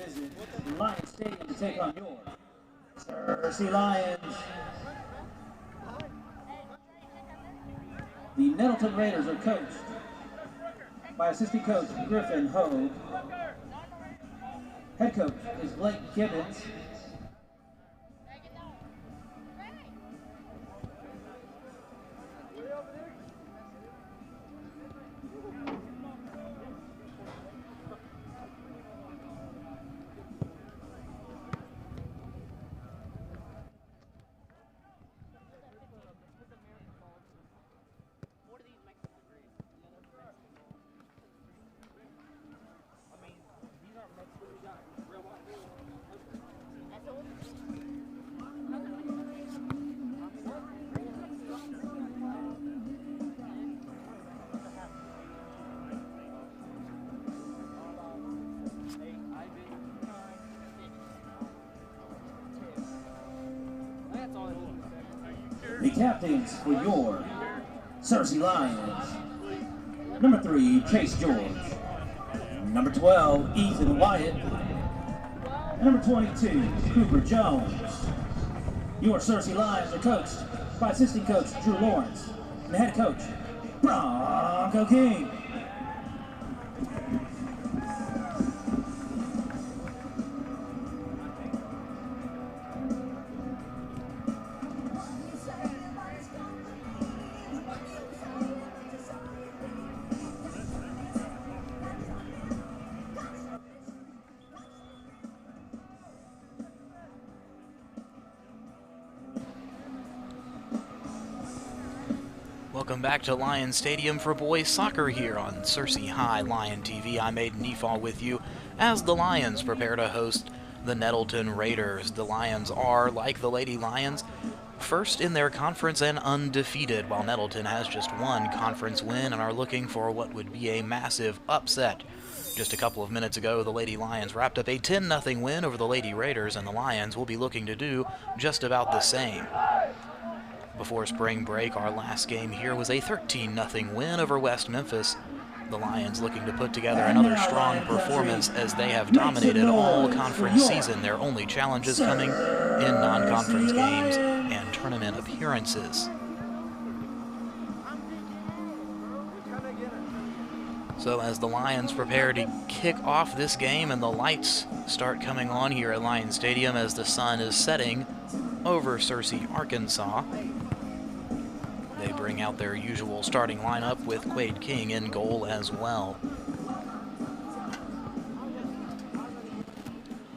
Visit Lions Stadium to take on your Cersei Lions. The Nettleton Raiders are coached by assistant coach Griffin Hogue. Head coach is Blake Gibbons. The captains for your Cersei Lions. Number 3, Chase George. Number 12, Ethan Wyatt. And number 22, Cooper Jones. Your Cersei Lions are coached by assistant coach Drew Lawrence and head coach Bronco King. Welcome back to Lion Stadium for boys soccer here on Cersei High Lion TV. I'm Aiden Neefall with you as the Lions prepare to host the Nettleton Raiders. The Lions are, like the Lady Lions, first in their conference and undefeated, while Nettleton has just one conference win and are looking for what would be a massive upset. Just a couple of minutes ago, the Lady Lions wrapped up a 10-0 win over the Lady Raiders, and the Lions will be looking to do just about the same. Before spring break, our last game here was a 13-0 win over West Memphis. The Lions looking to put together another strong performance as they have dominated all conference season. Their only challenges coming in non-conference games and tournament appearances. So as the Lions prepare to kick off this game and the lights start coming on here at Lion Stadium as the sun is setting over Cersei, Arkansas, they bring out their usual starting lineup with Quade King in goal as well.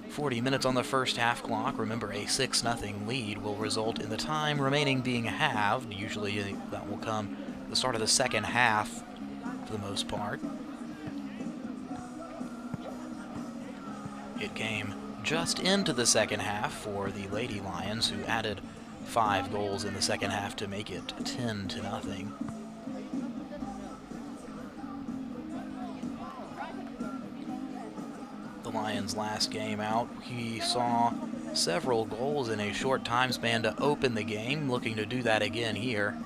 40 minutes on the first half clock. Remember, a 6-0 lead will result in the time remaining being halved. Usually that will come at the start of the second half for the most part. It came just into the second half for the Lady Lions, who added 5 goals in the second half to make it 10-0. The Lions' last game out, he saw several goals in a short time span to open the game, looking to do that again here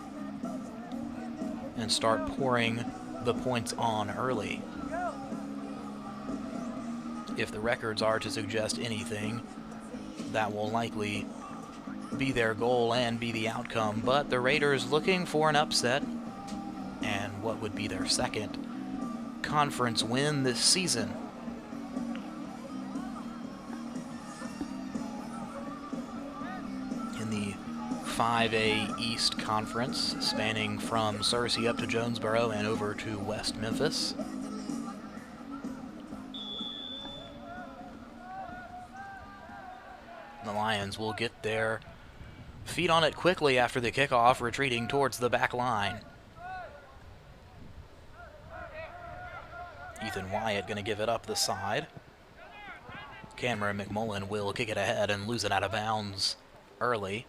and start pouring the points on early. If the records are to suggest anything, that will likely be their goal and be the outcome, but the Raiders looking for an upset and what would be their second conference win this season. In the 5A East Conference, spanning from Cersei up to Jonesboro and over to West Memphis. The Lions will get their feet on it quickly after the kickoff, retreating towards the back line. Ethan Wyatt going to give it up the side. Cameron McMullen will kick it ahead and lose it out of bounds early.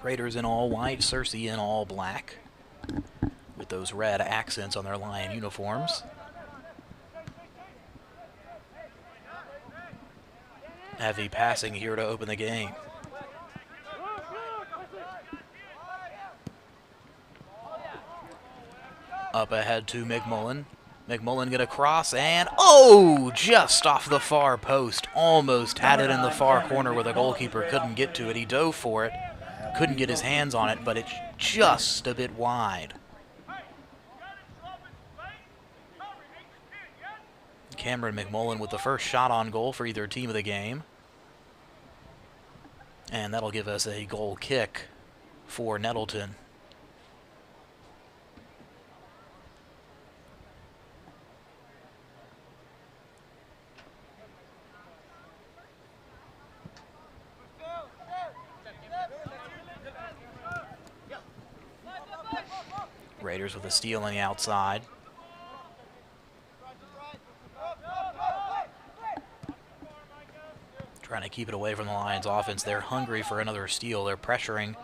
Raiders in all white, Cersei in all black, with those red accents on their Lion uniforms. Heavy passing here to open the game. Up ahead to McMullen. McMullen gonna cross and, oh, just off the far post. Almost had it in the far corner where the goalkeeper couldn't get to it. He dove for it, couldn't get his hands on it, but it's just a bit wide. Cameron McMullen with the first shot on goal for either team of the game. And that'll give us a goal kick for Nettleton. Raiders with a steal on the outside. Trying to keep it away from the Lions offense. They're hungry for another steal. They're pressuring.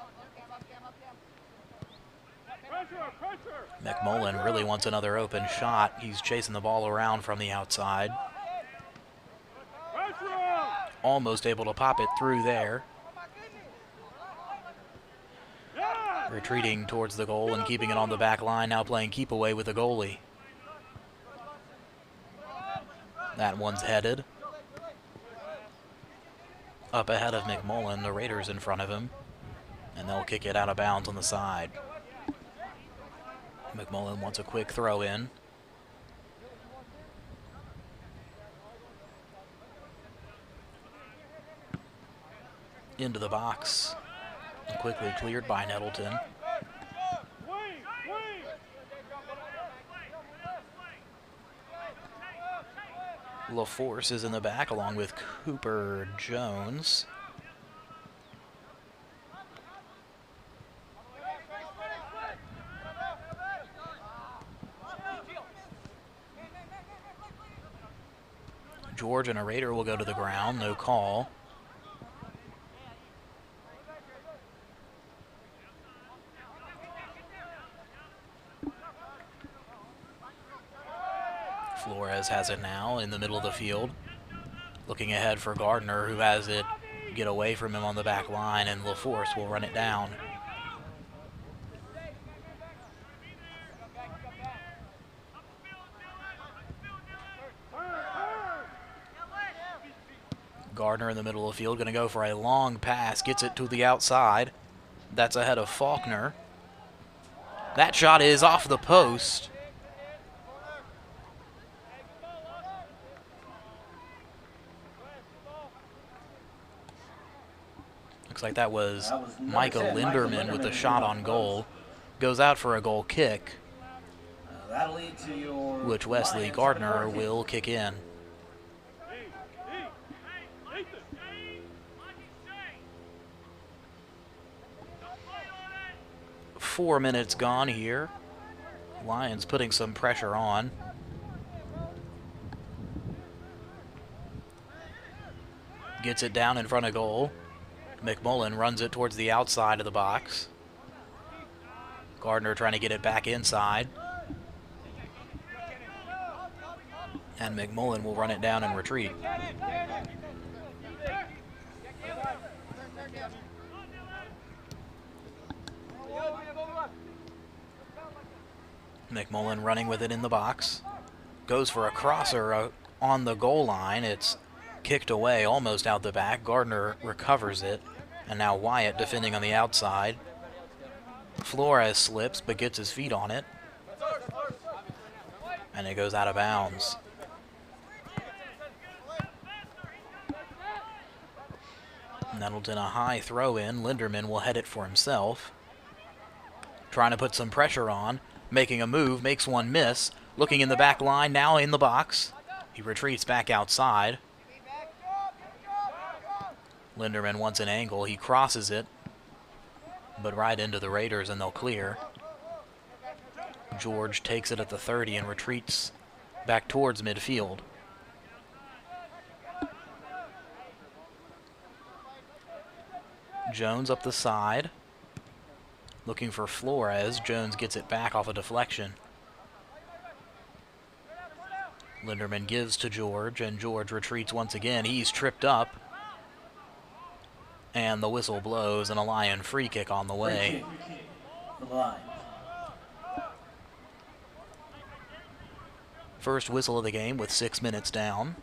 McMullen really wants another open shot. He's chasing the ball around from the outside. Almost able to pop it through there. Retreating towards the goal and keeping it on the back line, now playing keep away with the goalie. That one's headed. Up ahead of McMullen, the Raiders in front of him, and they'll kick it out of bounds on the side. McMullen wants a quick throw in. Into the box. And quickly cleared by Nettleton. LaForce is in the back along with Cooper Jones. George and a Raider will go to the ground, no call. Flores has it now in the middle of the field. Looking ahead for Gardner, who has it get away from him on the back line, and LaForce will run it down. Gardner in the middle of the field, going to go for a long pass, gets it to the outside. That's ahead of Faulkner. That shot is off the post. Looks like that was Michael Linderman with the shot on goal. Goes out for a goal kick, which Wesley Gardner will kick in. Four minutes gone here. Lions putting some pressure on. Gets it down in front of goal. McMullen runs it towards the outside of the box. Gardner trying to get it back inside. And McMullen will run it down and retreat. McMullen running with it in the box. Goes for a crosser on the goal line. It's kicked away, almost out the back. Gardner recovers it, and now Wyatt defending on the outside. Flores slips, but gets his feet on it, and it goes out of bounds. Nettleton a high throw in. Linderman will head it for himself. Trying to put some pressure on, making a move, makes one miss. Looking in the back line, now in the box. He retreats back outside. Linderman wants an angle. He crosses it, but right into the Raiders, and they'll clear. George takes it at the 30 and retreats back towards midfield. Jones up the side. Looking for Flores. Jones gets it back off a deflection. Linderman gives to George, and George retreats once again. He's tripped up. And the whistle blows, and a Lion free kick on the way. First whistle of the game with 6 minutes down.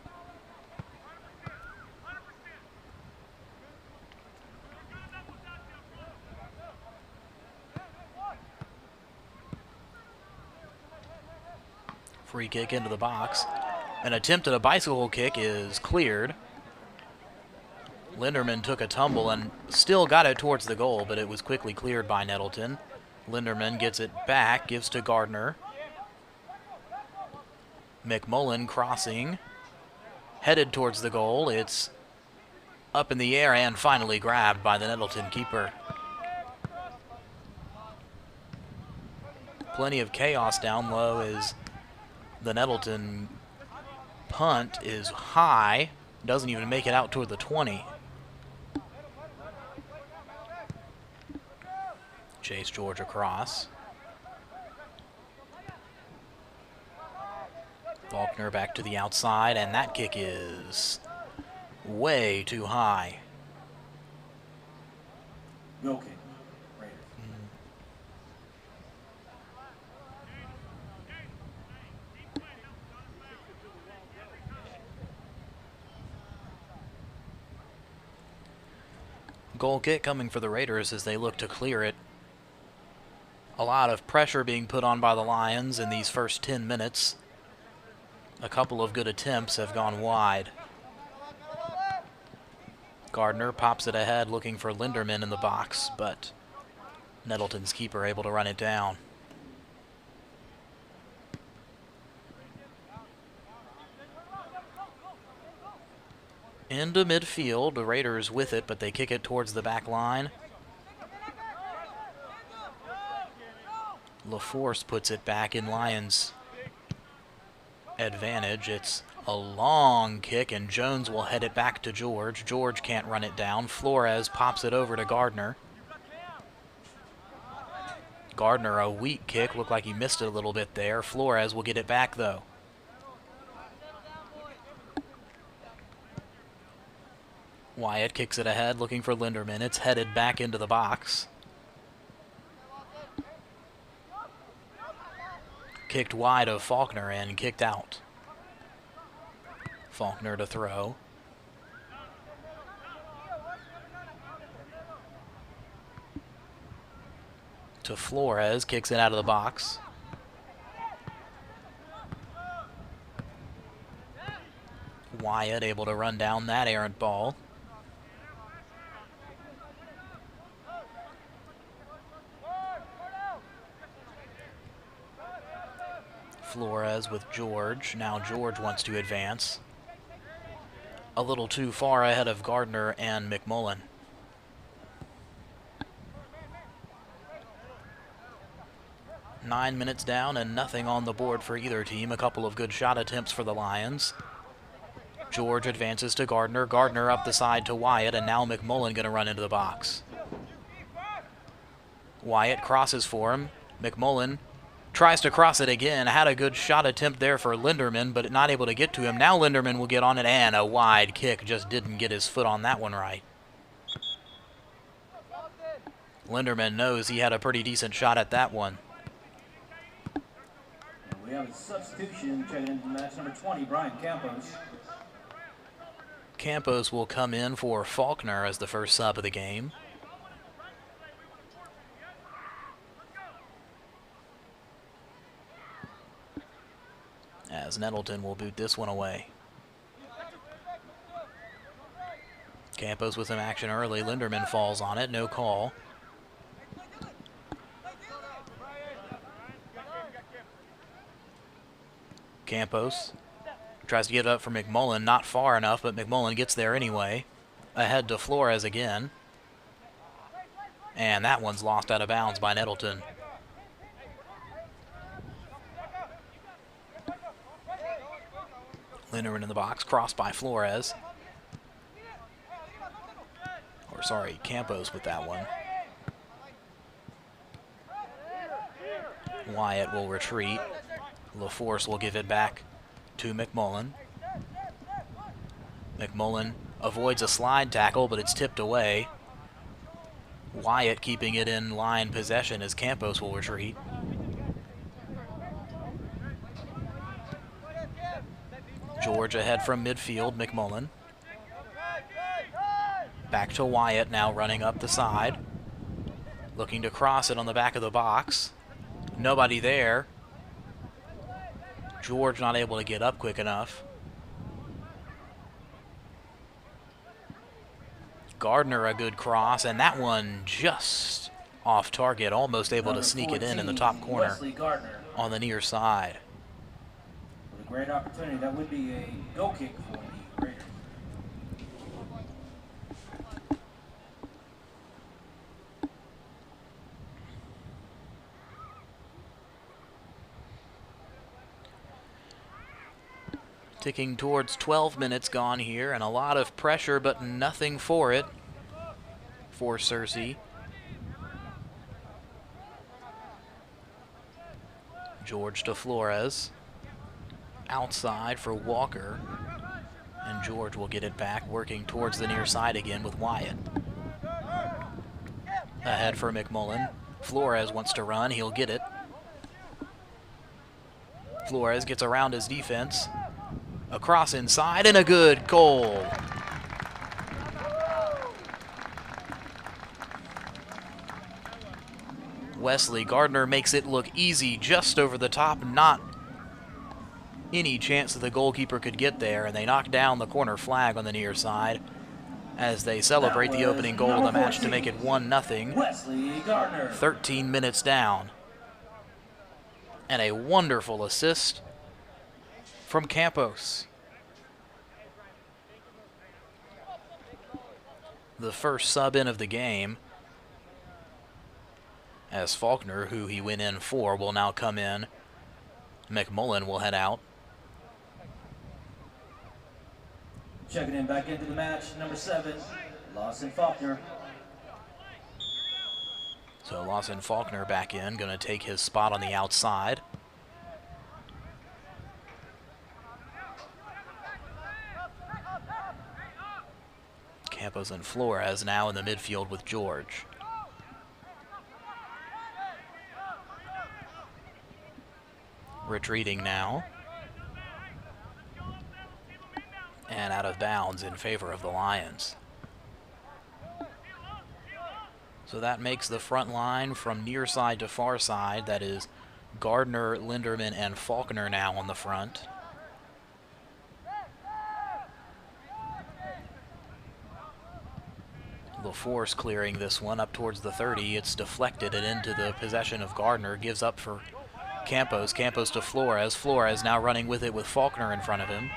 Free kick into the box. An attempt at a bicycle kick is cleared. Linderman took a tumble and still got it towards the goal, but it was quickly cleared by Nettleton. Linderman gets it back, gives to Gardner. McMullen crossing, headed towards the goal. It's up in the air and finally grabbed by the Nettleton keeper. Plenty of chaos down low as the Nettleton punt is high, doesn't even make it out toward the 20. Chase George across. Faulkner back to the outside, and that kick is way too high. Goal kick. Goal kick coming for the Raiders as they look to clear it. A lot of pressure being put on by the Lions in these first 10 minutes. A couple of good attempts have gone wide. Gardner pops it ahead looking for Linderman in the box, but Nettleton's keeper able to run it down. Into midfield, the Raiders with it, but they kick it towards the back line. LaForce puts it back in Lions' advantage. It's a long kick, and Jones will head it back to George. George can't run it down. Flores pops it over to Gardner. Gardner, a weak kick. Looked like he missed it a little bit there. Flores will get it back, though. Wyatt kicks it ahead, looking for Linderman. It's headed back into the box. Kicked wide of Faulkner and kicked out. Faulkner to throw. To Flores, kicks it out of the box. Wyatt able to run down that errant ball. Flores with George. Now George wants to advance. A little too far ahead of Gardner and McMullen. Nine minutes down and nothing on the board for either team. A couple of good shot attempts for the Lions. George advances to Gardner. Gardner up the side to Wyatt, and now McMullen going to run into the box. Wyatt crosses for him. McMullen tries to cross it again. Had a good shot attempt there for Linderman, but not able to get to him. Now Linderman will get on it, and a wide kick. Just didn't get his foot on that one right. Linderman knows he had a pretty decent shot at that one. We have a substitution checking into match number 20, Brian Campos. Campos will come in for Faulkner as the first sub of the game. As Nettleton will boot this one away. Campos with some action early. Linderman falls on it, no call. Campos tries to get it up for McMullen, not far enough, but McMullen gets there anyway. Ahead to Flores again. And that one's lost out of bounds by Nettleton. Linderman in the box, crossed by Flores. Or sorry, Campos with that one. Wyatt will retreat. LaForce will give it back to McMullen. McMullen avoids a slide tackle, but it's tipped away. Wyatt keeping it in line possession as Campos will retreat. George ahead from midfield, McMullen. Back to Wyatt now running up the side. Looking to cross it on the back of the box. Nobody there. George not able to get up quick enough. Gardner a good cross, and that one just off target, almost able to sneak it in the top corner on the near side. With a great opportunity, that would be a goal kick for the Raiders. Ticking towards 12 minutes gone here, and a lot of pressure, but nothing for it for Searcy. George to Flores. Outside for Walker. And George will get it back, working towards the near side again with Wyatt. Ahead for McMullen. Flores wants to run, he'll get it. Flores gets around his defense. Across inside, and a good goal. Wesley Gardner makes it look easy just over the top. Not any chance that the goalkeeper could get there, and they knock down the corner flag on the near side as they celebrate the opening goal of the match to make it 1-0. Wesley Gardner. 13 minutes down. And a wonderful assist from Campos. The first sub in of the game, as Faulkner, who he went in for, will now come in. McMullen will head out. Checking in back into the match, number 7, Lawson Faulkner. So Lawson Faulkner back in, going to take his spot on the outside. Campos and Flores now in the midfield with George. Retreating now. And out of bounds in favor of the Lions. So that makes the front line from near side to far side. That is Gardner, Linderman, and Faulkner now on the front. LaForce clearing this one up towards the 30. It's deflected and into the possession of Gardner. Gives up for Campos. Campos to Flores. Flores now running with it with Faulkner in front of him.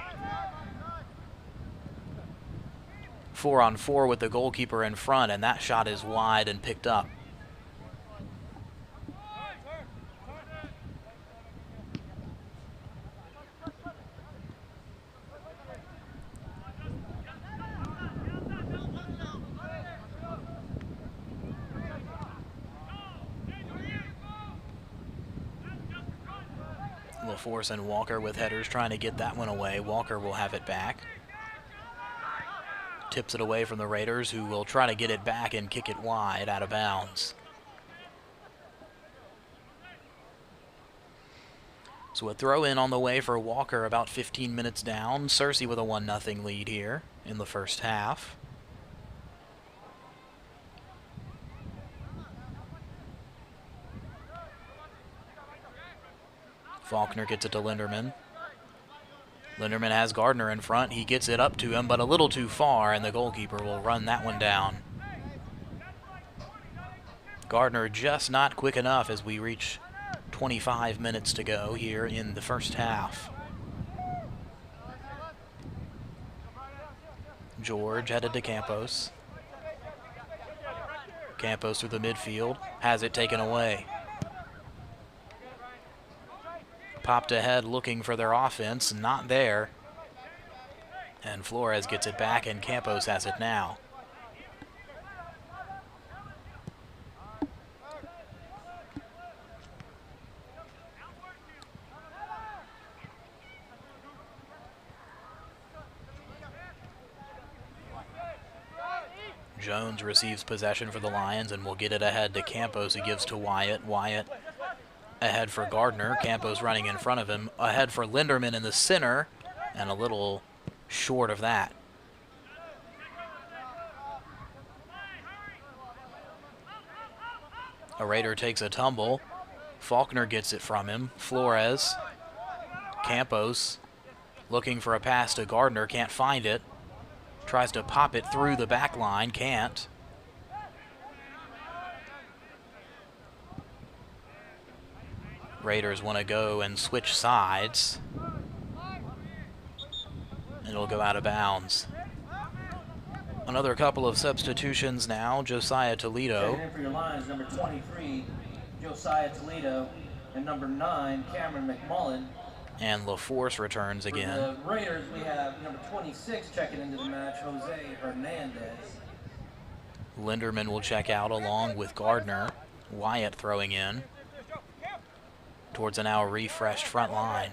4-on-4 with the goalkeeper in front, and that shot is wide and picked up. LaForce and Walker with headers trying to get that one away. Walker will have it back. Tips it away from the Raiders, who will try to get it back and kick it wide out of bounds. So a throw in on the way for Walker about 15 minutes down. Searcy with a 1-0 lead here in the first half. Faulkner gets it to Linderman. Linderman has Gardner in front. He gets it up to him, but a little too far, and the goalkeeper will run that one down. Gardner just not quick enough as we reach 25 minutes to go here in the first half. George headed to Campos. Campos through the midfield, has it taken away. Popped ahead looking for their offense, not there. And Flores gets it back, and Campos has it now. Jones receives possession for the Lions and will get it ahead to Campos, who gives to Wyatt. Wyatt ahead for Gardner. Campos running in front of him. Ahead for Linderman in the center. and a little short of that. A Raider takes a tumble. Faulkner gets it from him. Flores. Campos looking for a pass to Gardner, can't find it. Tries to pop it through the back line, can't. Raiders want to go and switch sides. And it'll go out of bounds. Another couple of substitutions now. Josiah Toledo. Checking in for your lines, number 23, Josiah Toledo, and number 9, Cameron McMullen. And LaForce returns again. For the Raiders, we have number 26 checking into the match, Jose Hernandez. Linderman will check out along with Gardner. Wyatt throwing in towards a now refreshed front line.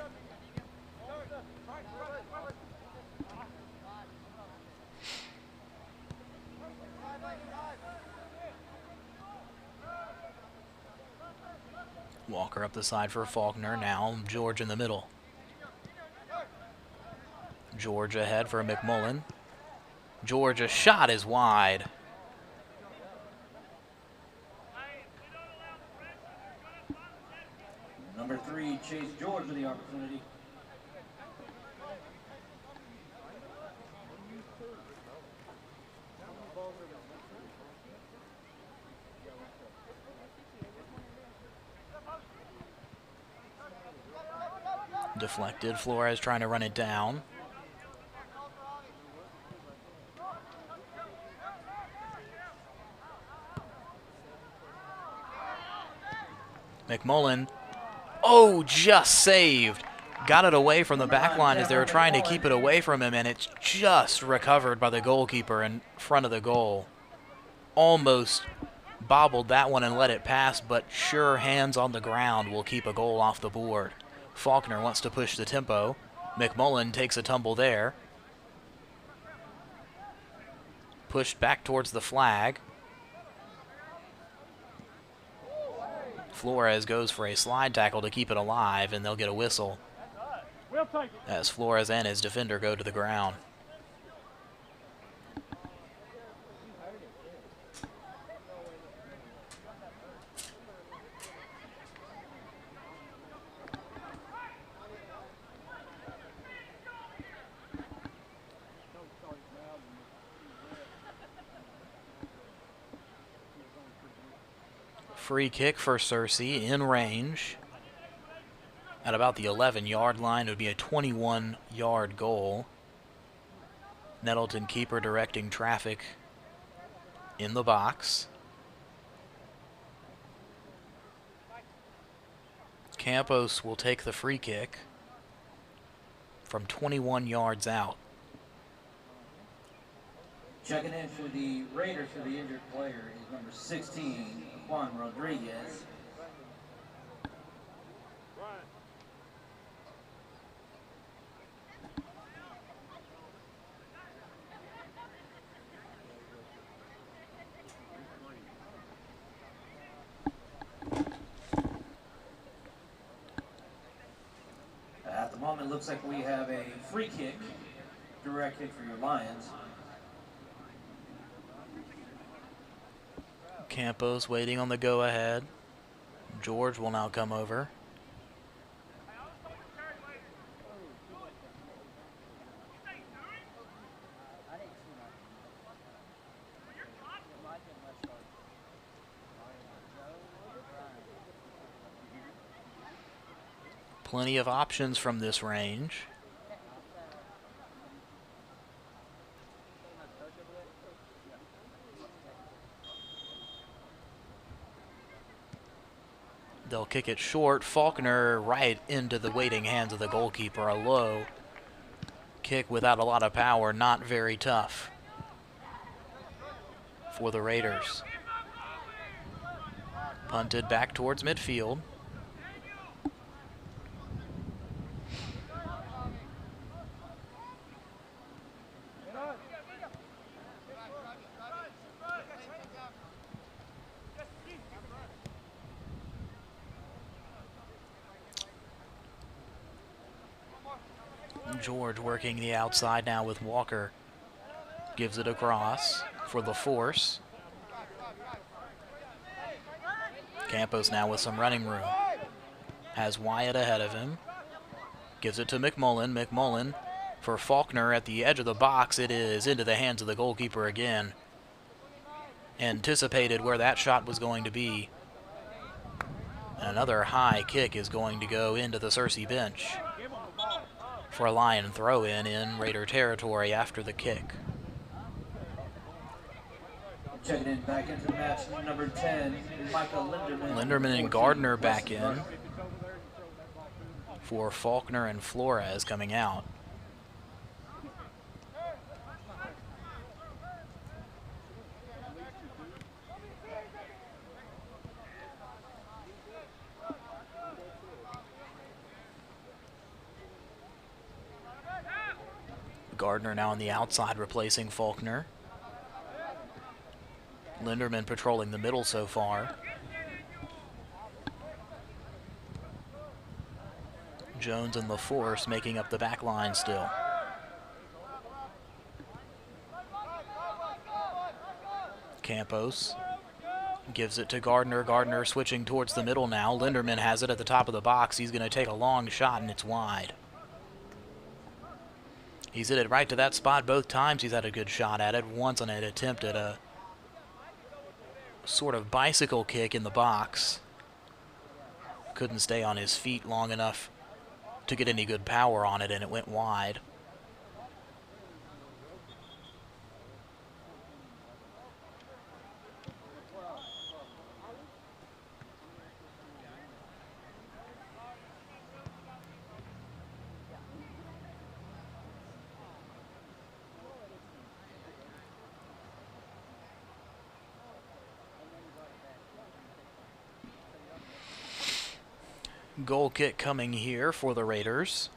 Walker up the side for Faulkner. Now George in the middle. George ahead for McMullen. George, a shot is wide. Number 3, Chase George with the opportunity. Deflected. Flores trying to run it down. McMullen. Oh, just saved. Got it away from the back line as they were trying to keep it away from him, and it's just recovered by the goalkeeper in front of the goal. Almost bobbled that one and let it pass, but sure hands on the ground will keep a goal off the board. Faulkner wants to push the tempo. McMullen takes a tumble there. Pushed back towards the flag. Flores goes for a slide tackle to keep it alive, and they'll get a whistle as Flores and his defender go to the ground. Free kick for Searcy in range. At about the 11-yard line, it would be a 21-yard goal. Nettleton keeper directing traffic in the box. Campos will take the free kick from 21 yards out. Checking in for the Raiders for the injured player is number 16, Juan Rodriguez. At the moment, looks like we have a free kick directed for your Lions. Campos waiting on the go-ahead. George will now come over. Plenty of options from this range. They'll kick it short. Faulkner right into the waiting hands of the goalkeeper. A low kick without a lot of power. Not very tough for the Raiders. Punted back towards midfield. George working the outside now with Walker. Gives it across for the force. Campos now with some running room. Has Wyatt ahead of him. Gives it to McMullen. McMullen for Faulkner at the edge of the box. It is into the hands of the goalkeeper again. Anticipated where that shot was going to be. Another high kick is going to go into the Searcy bench for a Lion throw-in in Raider territory after the kick. Checking in back into the match, number 10, Michael Linderman. Linderman and Gardner back in for Faulkner and Flores coming out. Gardner now on the outside replacing Faulkner. Linderman patrolling the middle so far. Jones and LaForce making up the back line still. Campos gives it to Gardner. Gardner switching towards the middle now. Linderman has it at the top of the box. He's going to take a long shot and it's wide. He's hit it right to that spot both times. He's had a good shot at it. Once on an attempt at a sort of bicycle kick in the box. Couldn't stay on his feet long enough to get any good power on it, and it went wide. Goal kick coming here for the Raiders.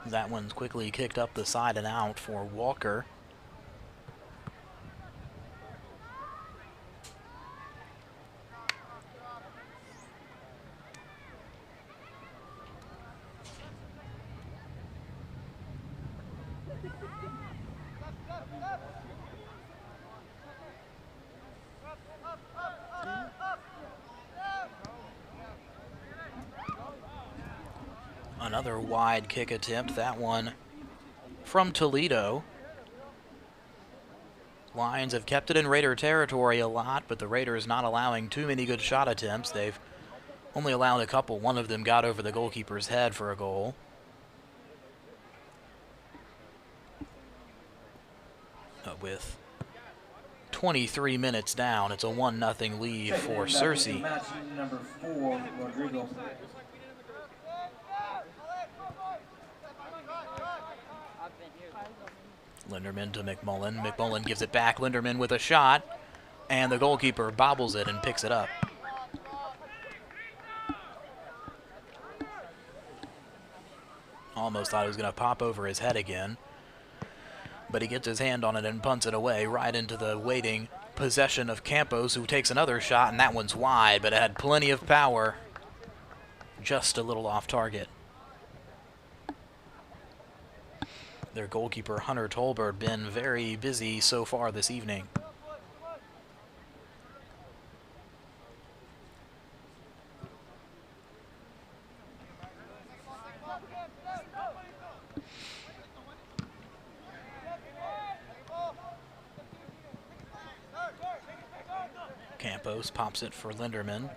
That one's quickly kicked up the side and out for Walker. Another wide kick attempt, that one from Toledo. Lions have kept it in Raider territory a lot, but the Raiders not allowing too many good shot attempts. They've only allowed a couple. One of them got over the goalkeeper's head for a goal. With 23 minutes down, it's a 1-0 lead for Searcy. Match number 4, Rodrigo. Linderman to McMullen. McMullen gives it back. Linderman with a shot, and the goalkeeper bobbles it and picks it up. Almost thought it was going to pop over his head again, but he gets his hand on it and punts it away right into the waiting possession of Campos, who takes another shot, and that one's wide, but it had plenty of power. Just a little off target. Their goalkeeper, Hunter Tolbert, been very busy so far this evening. Campos pops it for Linderman.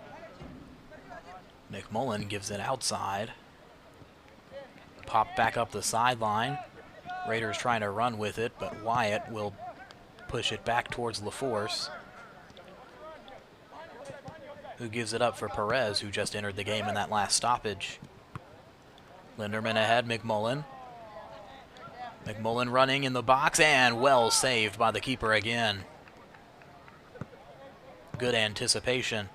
McMullen gives it outside. Pop back up the sideline. Raiders trying to run with it, but Wyatt will push it back towards LaForce, who gives it up for Perez, who just entered the game in that last stoppage. Linderman ahead, McMullen. McMullen running in the box, and well saved by the keeper again. Good anticipation.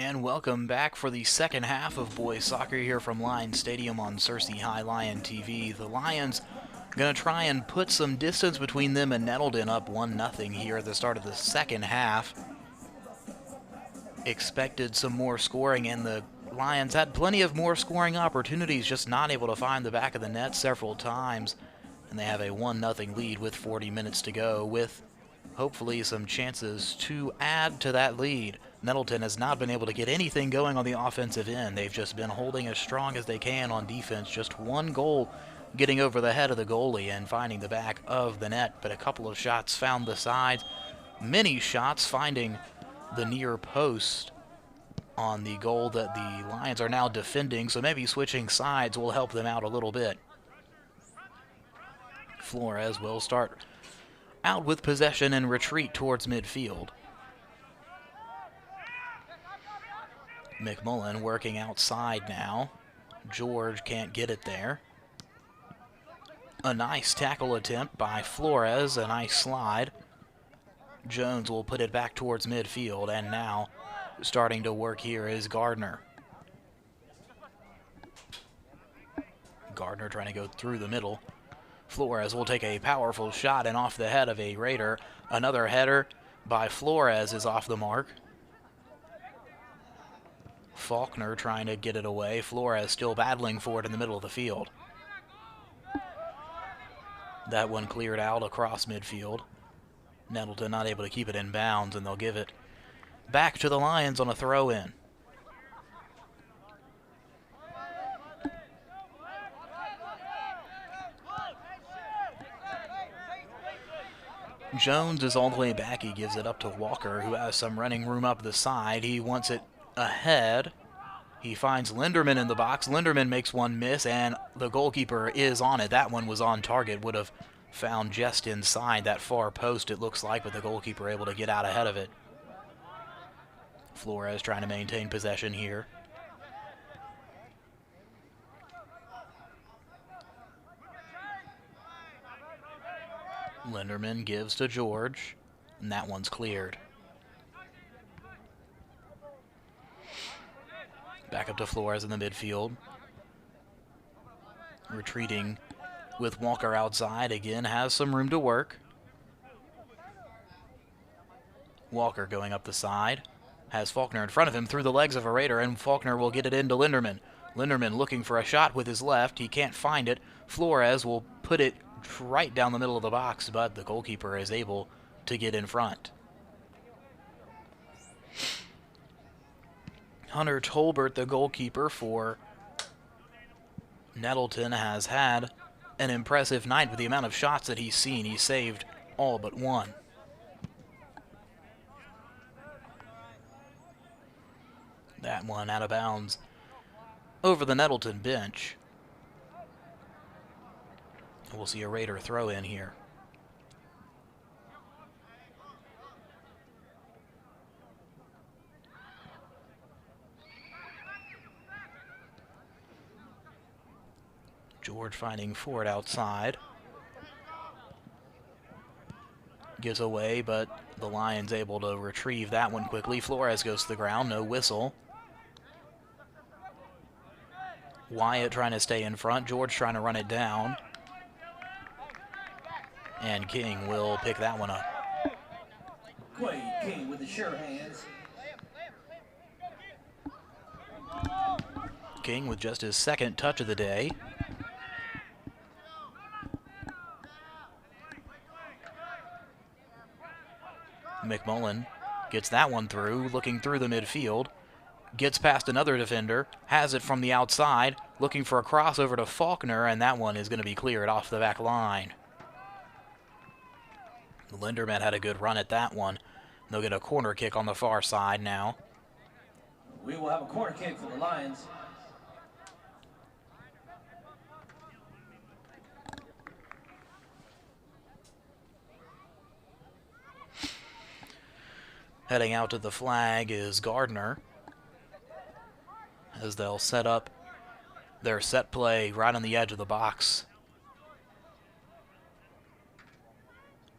And welcome back for the second half of boys soccer here from Lions Stadium on Searcy High Lion TV. The Lions going to try and put some distance between them and Nettleton, up 1-0 here at the start of the second half. Expected some more scoring, and the Lions had plenty of more scoring opportunities, just not able to find the back of the net several times. And they have a 1-0 lead with 40 minutes to go, with hopefully some chances to add to that lead. Nettleton has not been able to get anything going on the offensive end. They've just been holding as strong as they can on defense. Just one goal getting over the head of the goalie and finding the back of the net, but a couple of shots found the sides. Many shots finding the near post on the goal that the Lions are now defending, so maybe switching sides will help them out a little bit. Flores will start out with possession and retreat towards midfield. McMullen working outside now. George can't get it there. A nice tackle attempt by Flores, a nice slide. Jones will put it back towards midfield, and now starting to work here is Gardner. Gardner trying to go through the middle. Flores will take a powerful shot and off the head of a Raider. Another header by Flores is off the mark. Faulkner trying to get it away. Flores still battling for it in the middle of the field. That one cleared out across midfield. Nettleton not able to keep it in bounds, and they'll give it back to the Lions on a throw-in. Jones is all the way back. He gives it up to Walker, who has some running room up the side. He wants it ahead. He finds Linderman in the box. Linderman makes one miss, and the goalkeeper is on it. That one was on target. Would have found just inside that far post, it looks like, but the goalkeeper able to get out ahead of it. Flores trying to maintain possession here. Linderman gives to George, and that one's cleared. Back up to Flores in the midfield. Retreating with Walker outside again, has some room to work. Walker going up the side. Has Faulkner in front of him through the legs of a Raider, and Faulkner will get it into Linderman. Linderman looking for a shot with his left. He can't find it. Flores will put it right down the middle of the box, but the goalkeeper is able to get in front. Hunter Tolbert, the goalkeeper for Nettleton, has had an impressive night with the amount of shots that he's seen. He saved all but one. That one out of bounds over the Nettleton bench. We'll see a Raider throw in here. George finding Ford outside. Gives away, but the Lions able to retrieve that one quickly. Flores goes to the ground, no whistle. Wyatt trying to stay in front. George trying to run it down. And King will pick that one up. Quade King with the sure hands. King with just his second touch of the day. McMullen gets that one through, looking through the midfield. Gets past another defender, has it from the outside, looking for a crossover to Faulkner, and that one is going to be cleared off the back line. Linderman had a good run at that one. They'll get a corner kick on the far side now. We will have a corner kick for the Lions. Heading out to the flag is Gardner, as they'll set up their set play right on the edge of the box.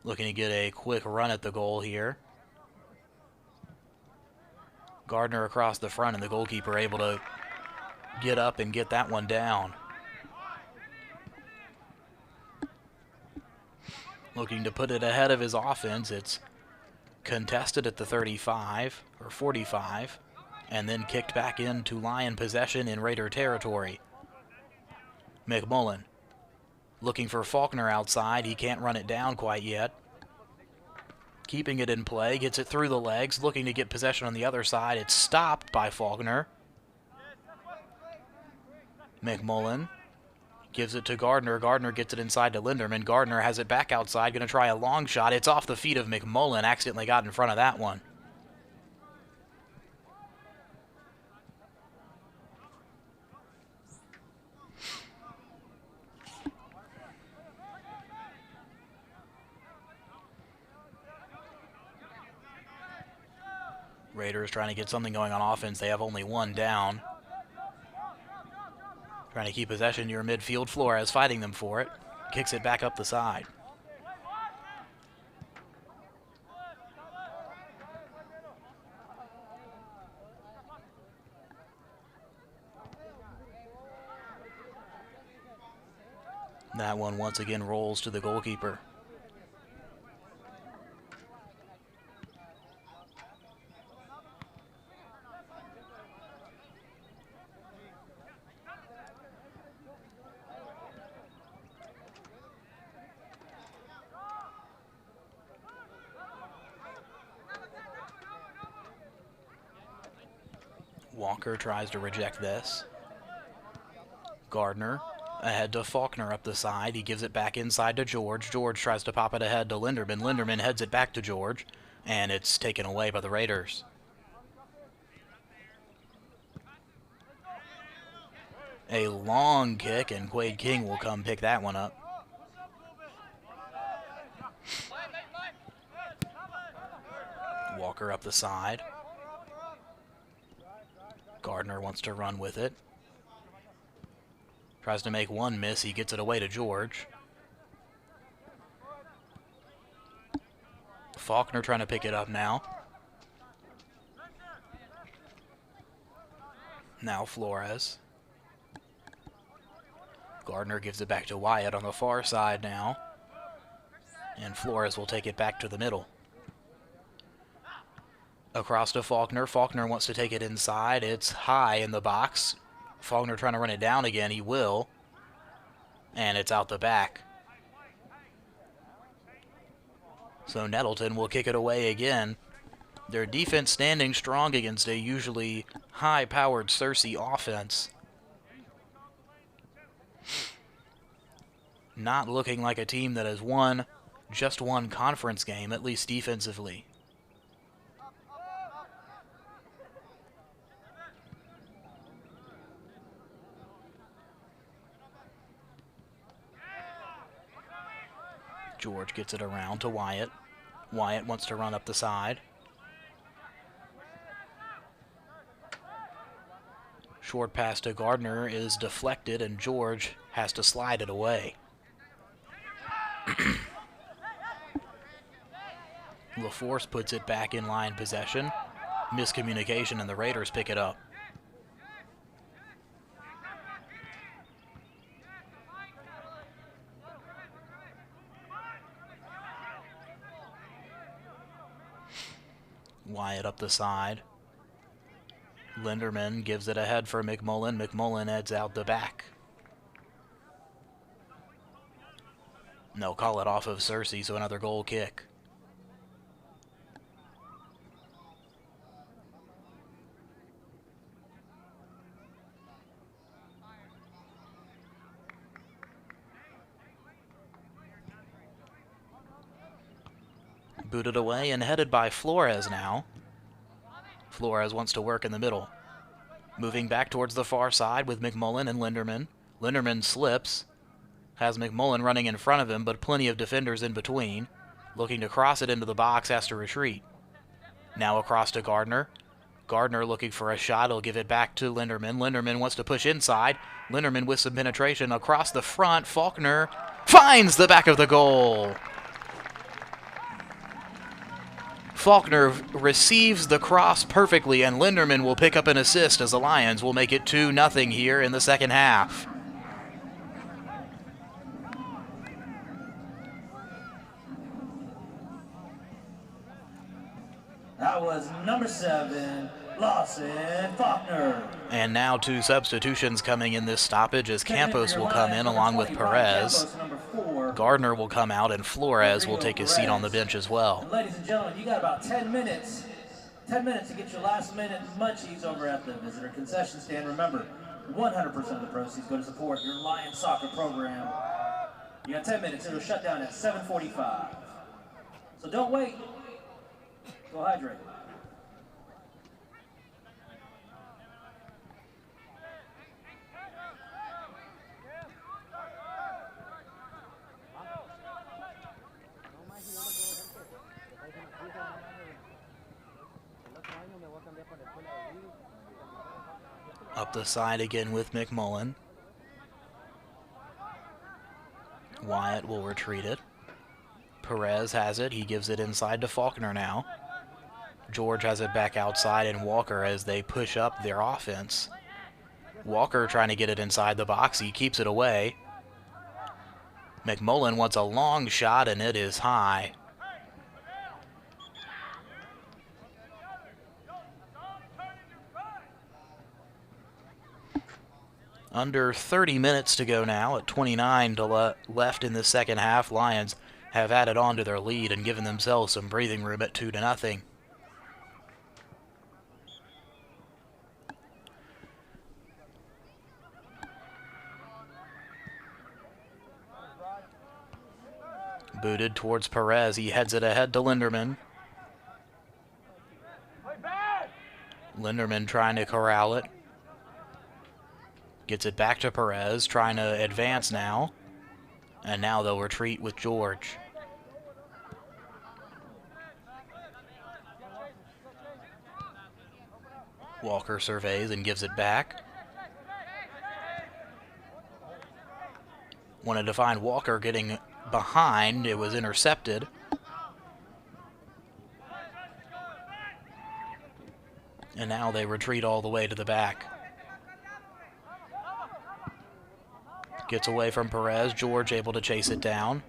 Looking to get a quick run at the goal here. Gardner across the front, and the goalkeeper able to get up and get that one down. Looking to put it ahead of his offense. It's contested at the 35 or 45 and then kicked back into Lion possession in Raider territory. McMullen looking for Faulkner outside. He can't run it down quite yet. Keeping it in play, gets it through the legs, looking to get possession on the other side. It's stopped by Faulkner. McMullen gives it to Gardner. Gardner gets it inside to Linderman. Gardner has it back outside, going to try a long shot. It's off the feet of McMullen. Accidentally got in front of that one. Raiders trying to get something going on offense. They have only one down. Trying to keep possession near midfield. Flores fighting them for it. Kicks it back up the side. That one once again rolls to the goalkeeper. Walker tries to reject this. Gardner ahead to Faulkner up the side. He gives it back inside to George. George tries to pop it ahead to Linderman. Linderman heads it back to George, and it's taken away by the Raiders. A long kick, and Quade King will come pick that one up. Walker up the side. Gardner wants to run with it. Tries to make one miss. He gets it away to George. Faulkner trying to pick it up now. Now Flores. Gardner gives it back to Wyatt on the far side now. And Flores will take it back to the middle. Across to Faulkner. Faulkner wants to take it inside. It's high in the box. Faulkner trying to run it down again. He will. And it's out the back. So Nettleton will kick it away again. Their defense standing strong against a usually high-powered Searcy offense. Not looking like a team that has won just one conference game, at least defensively. George gets it around to Wyatt. Wyatt wants to run up the side. Short pass to Gardner is deflected, and George has to slide it away. LaForce puts it back in line possession. Miscommunication, and the Raiders pick it up. Wyatt up the side. Linderman gives it ahead for McMullen. McMullen heads out the back. They'll call it off of Searcy, so another goal kick. Booted away and headed by Flores now. Flores wants to work in the middle. Moving back towards the far side with McMullen and Linderman. Linderman slips. Has McMullen running in front of him, but plenty of defenders in between. Looking to cross it into the box, has to retreat. Now across to Gardner. Gardner looking for a shot. He'll give it back to Linderman. Linderman wants to push inside. Linderman with some penetration across the front. Faulkner finds the back of the goal. Faulkner receives the cross perfectly, and Linderman will pick up an assist as the Lions will make it 2-0 here in the second half. That was number 7, Lawson Faulkner. And now 2 substitutions coming in this stoppage as Campos will come in along with Perez. Gardner will come out and Flores will take his seat on the bench as well. And ladies and gentlemen, you got about 10 minutes. 10 minutes to get your last minute munchies over at the visitor concession stand. Remember, 100% of the proceeds go to support your Lions soccer program. You got 10 minutes. It'll shut down at 7:45. So don't wait. Go hydrate. Up the side again with McMullen. Wyatt will retreat it. Perez has it. He gives it inside to Faulkner now. George has it back outside, and Walker as they push up their offense. Walker trying to get it inside the box. He keeps it away. McMullen wants a long shot, and it is high. Under 30 minutes to go now at 29 left in the second half. Lions have added on to their lead and given themselves some breathing room at 2-0. Booted towards Perez. He heads it ahead to Linderman. Linderman trying to corral it. Gets it back to Perez, trying to advance now. And now they'll retreat with George. Walker surveys and gives it back. Wanted to find Walker getting behind. It was intercepted. And now they retreat all the way to the back. Gets away from Perez. George able to chase it down.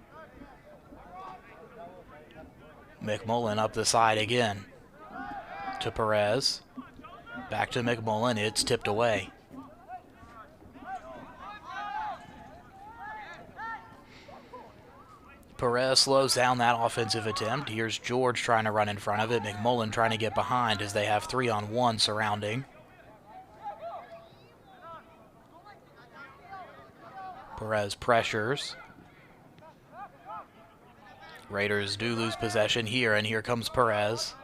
McMullen up the side again to Perez. Back to McMullen. It's tipped away. Perez slows down that offensive attempt. Here's George trying to run in front of it. McMullen trying to get behind as they have 3-on-1 surrounding. Perez pressures. Raiders do lose possession here, and here comes Perez.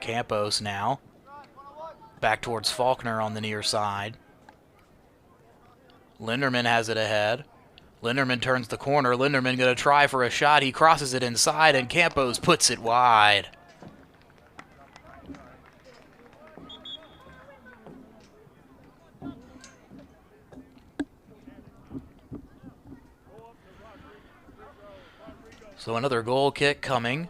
Campos now. Back towards Faulkner on the near side. Linderman has it ahead. Linderman turns the corner. Linderman going to try for a shot. He crosses it inside, and Campos puts it wide. So another goal kick coming.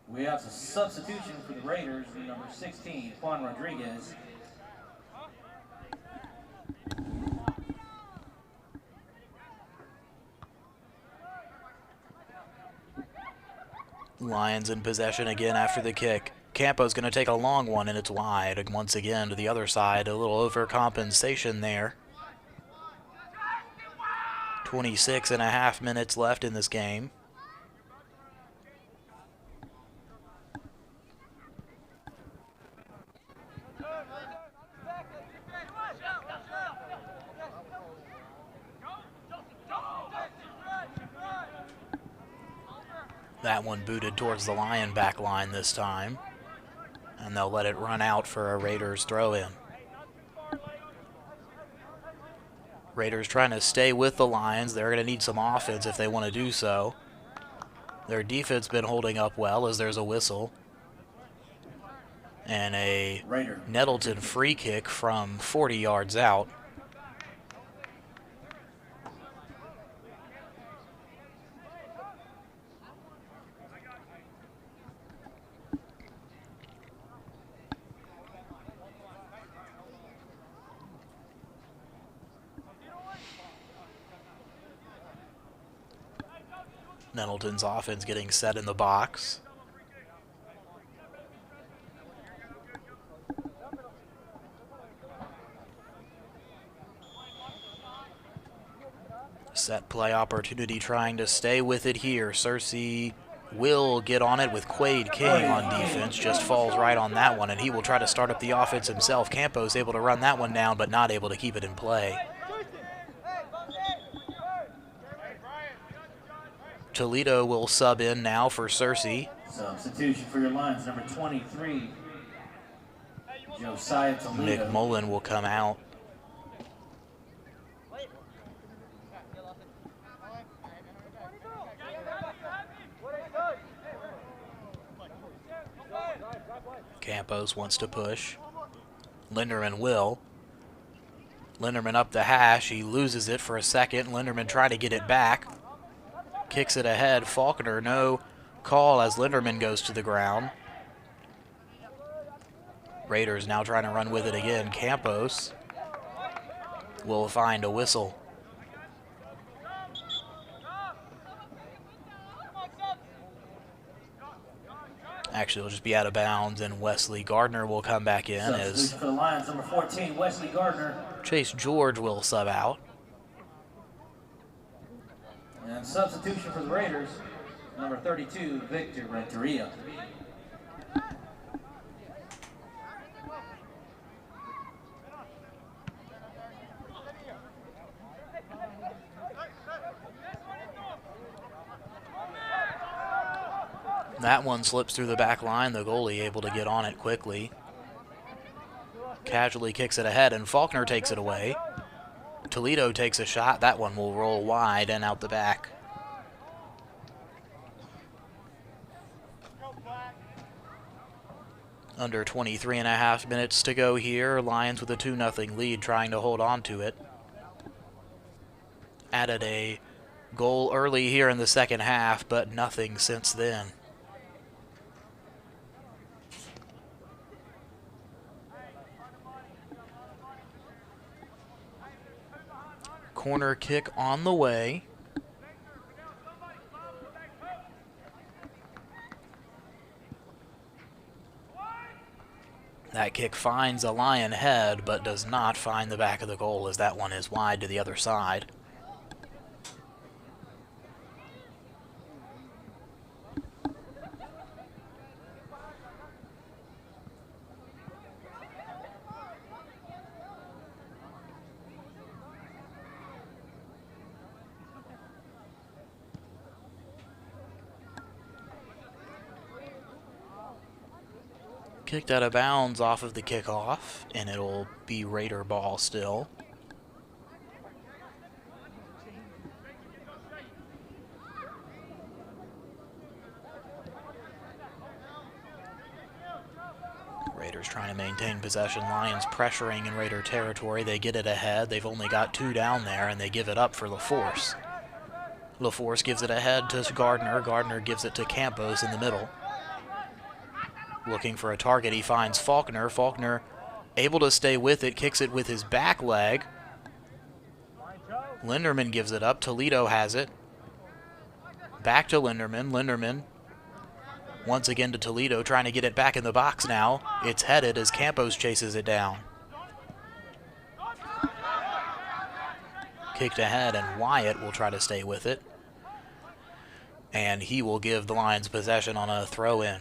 We have a substitution for the Raiders, number 16, Juan Rodriguez. Lions in possession again after the kick. Campo's going to take a long one, and it's wide. And once again to the other side, a little overcompensation there. 26.5 minutes left in this game. That one booted towards the Lion back line this time. And they'll let it run out for a Raiders throw-in. Raiders trying to stay with the Lions. They're going to need some offense if they want to do so. Their defense been holding up well as there's a whistle. And a Nettleton free kick from 40 yards out. Nettleton's offense getting set in the box. Set play opportunity, trying to stay with it here. Searcy will get on it with Quade King on defense, just falls right on that one, and he will try to start up the offense himself. Campos able to run that one down, but not able to keep it in play. Toledo will sub in now for Searcy. Substitution for your Lions, number 23, Josiah Toledo. McMullen will come out. Campos wants to push. Linderman will. Linderman up the hash. He loses it for a second. Linderman trying to get it back. Kicks it ahead. Faulkner, no call as Linderman goes to the ground. Raiders now trying to run with it again. Campos will find a whistle. Actually, it'll just be out of bounds, and Wesley Gardner will come back in as for the Lions, number 14, Wesley Gardner. Chase George will sub out. And substitution for the Raiders, number 32, Victor Renteria. That one slips through the back line. The goalie able to get on it quickly. Casually kicks it ahead, and Faulkner takes it away. Toledo takes a shot. That one will roll wide and out the back. Under 23.5 minutes to go here. Lions with a 2-0 lead, trying to hold on to it. Added a goal early here in the second half, but nothing since then. Corner kick on the way. That kick finds a Lion head, but does not find the back of the goal as that one is wide to the other side. Kicked out of bounds off of the kickoff, and it'll be Raider ball still. Raiders trying to maintain possession. Lions pressuring in Raider territory. They get it ahead. They've only got 2 down there, and they give it up for LaForce. LaForce gives it ahead to Gardner. Gardner gives it to Campos in the middle. Looking for a target, he finds Faulkner. Faulkner able to stay with it, kicks it with his back leg. Linderman gives it up. Toledo has it. Back to Linderman. Linderman once again to Toledo, trying to get it back in the box now. It's headed as Campos chases it down. Kicked ahead, and Wyatt will try to stay with it. And he will give the Lions possession on a throw-in.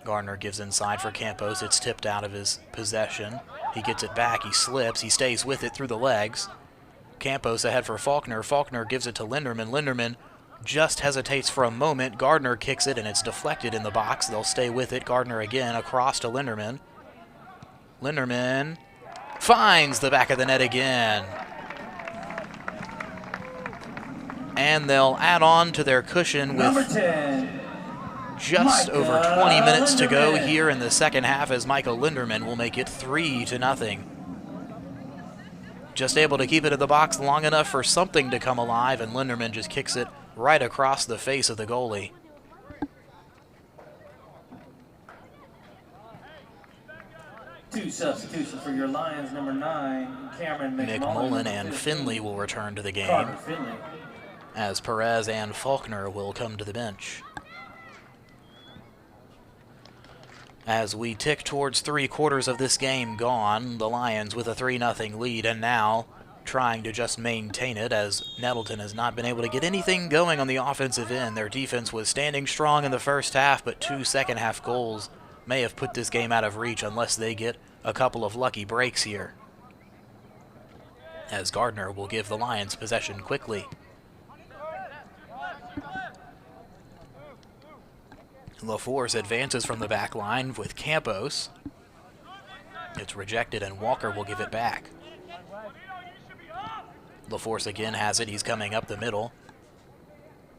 Gardner gives inside for Campos. It's tipped out of his possession. He gets it back. He slips. He stays with it through the legs. Campos ahead for Faulkner. Faulkner gives it to Linderman. Linderman just hesitates for a moment. Gardner kicks it, and it's deflected in the box. They'll stay with it. Gardner again across to Linderman. Linderman finds the back of the net again. And they'll add on to their cushion with Number 10. just over 20 minutes to go here in the second half as Michael Linderman will make it 3-0. Just able to keep it in the box long enough for something to come alive, and Linderman just kicks it right across the face of the goalie. Two substitutions for your Lions. Number 9, Cameron McMullen and Finley will return to the game, as Perez and Faulkner will come to the bench. As we tick towards 3/4 of this game gone, the Lions with a 3-0 lead, and now trying to just maintain it, as Nettleton has not been able to get anything going on the offensive end. Their defense was standing strong in the first half, but 2 second-half goals may have put this game out of reach unless they get a couple of lucky breaks here, as Gardner will give the Lions possession quickly. LaForce advances from the back line with Campos. It's rejected, and Walker will give it back. LaForce again has it. He's coming up the middle.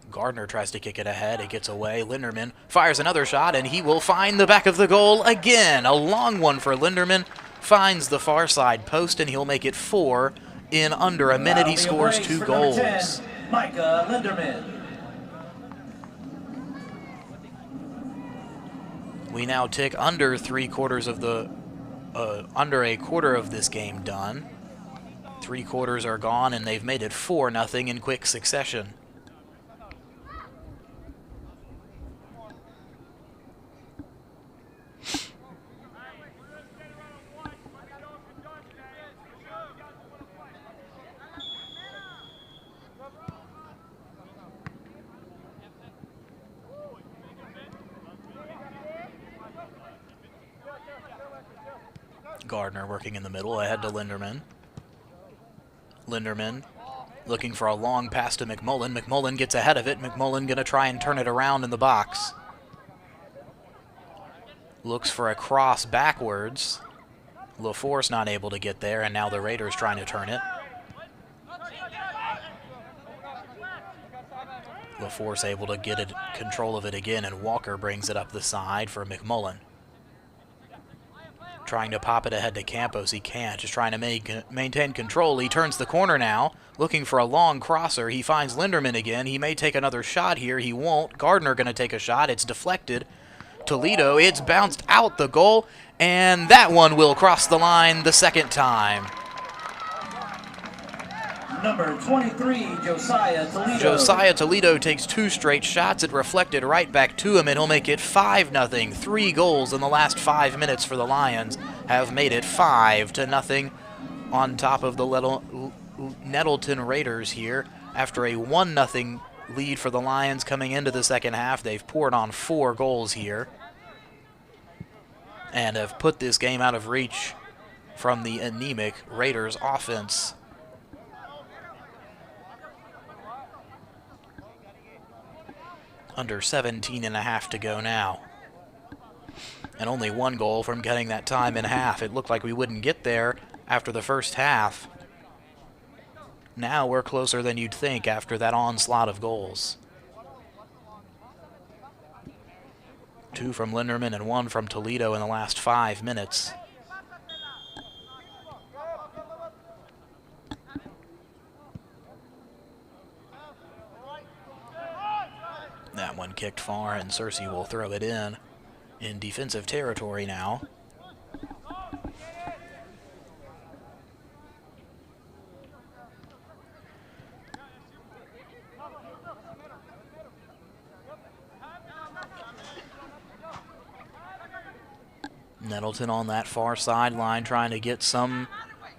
Gardner tries to kick it ahead. It gets away. Linderman fires another shot, and he will find the back of the goal again. A long one for Linderman. Finds the far side post, and he'll make it 4 in under a minute. He scores 2 goals. 10, Micah Linderman. We now tick under 3/4 of the, under a quarter of this game done. 3/4 are gone, and they've made it 4-0 in quick succession. Gardner working in the middle, ahead to Linderman. Linderman looking for a long pass to McMullen. McMullen gets ahead of it. McMullen gonna try and turn it around in the box. Looks for a cross backwards. LaForce not able to get there, and now the Raiders trying to turn it. LaForce able to get it, control of it again, and Walker brings it up the side for McMullen. Trying to pop it ahead to Campos. He can't. Just trying to maintain control. He turns the corner now, looking for a long crosser. He finds Linderman again. He may take another shot here. He won't. Gardner going to take a shot. It's deflected. Toledo, it's bounced out the goal, and that one will cross the line the second time. Number 23, Josiah Toledo. Josiah Toledo takes 2 straight shots. It reflected right back to him, and he'll make it 5-0. 3 goals in the last 5 minutes for the Lions have made it 5-0 on top of the Nettleton Raiders here. After a 1-0 lead for the Lions coming into the second half, they've poured on 4 goals here and have put this game out of reach from the anemic Raiders offense. Under 17.5 to go now. And only 1 goal from getting that time in half. It looked like we wouldn't get there after the first half. Now we're closer than you'd think after that onslaught of goals. 2 from Linderman and 1 from Toledo in the last 5 minutes. That one kicked far, and Searcy will throw it in defensive territory now. Nettleton on that far sideline trying to get some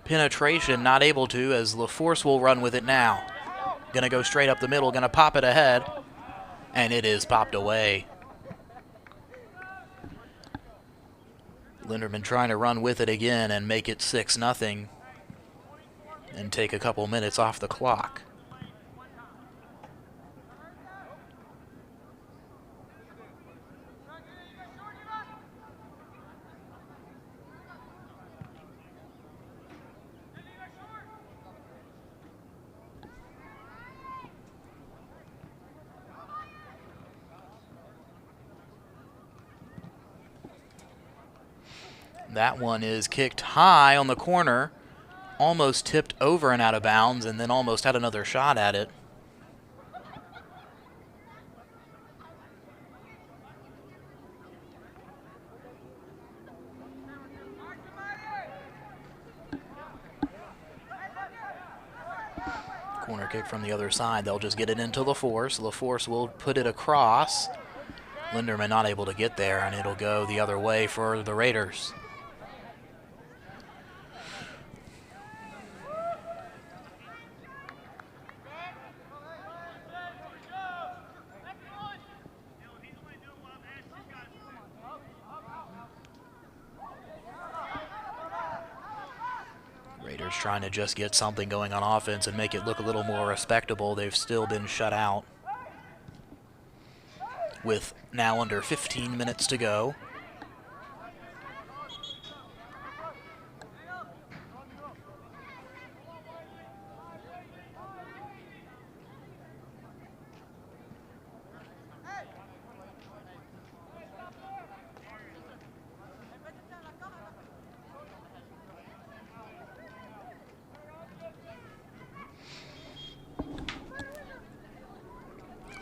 penetration, not able to, as LaForce will run with it now. Gonna go straight up the middle, gonna pop it ahead. And it is popped away. Linderman trying to run with it again and make it 6-0 and take a couple minutes off the clock. That one is kicked high on the corner, almost tipped over and out of bounds, and then almost had another shot at it. Corner kick from the other side. They'll just get it into LaForce. LaForce will put it across. Linderman not able to get there, and it'll go the other way for the Raiders. Raiders trying to just get something going on offense and make it look a little more respectable. They've still been shut out with now under 15 minutes to go.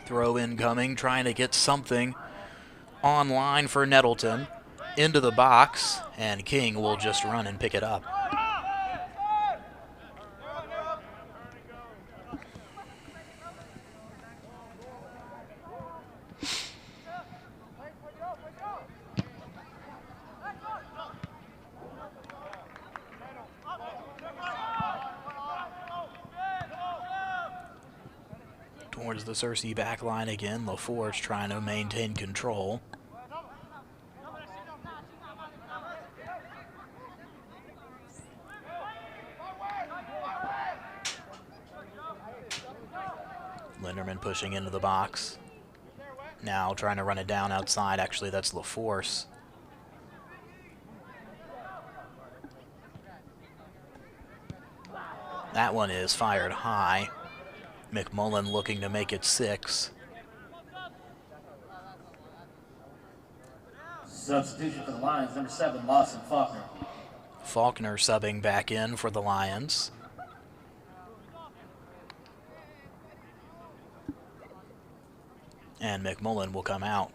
Throw incoming, trying to get something online for Nettleton. Into the box, and King will just run and pick it up. Towards the Searcy back line again. LaForce trying to maintain control. Linderman pushing into the box. Now trying to run it down outside. Actually, that's LaForce. That one is fired high. McMullen looking to make it 6. Substitution for the Lions, number 7, Lawson Faulkner. Faulkner subbing back in for the Lions. And McMullen will come out.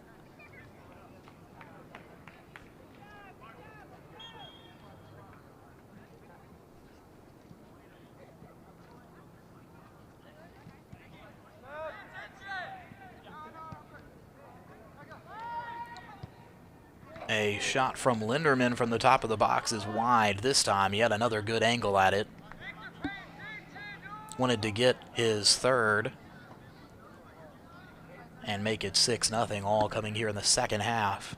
A shot from Linderman from the top of the box is wide this time. He had another good angle at it. Wanted to get his third and make it 6-0, all coming here in the second half.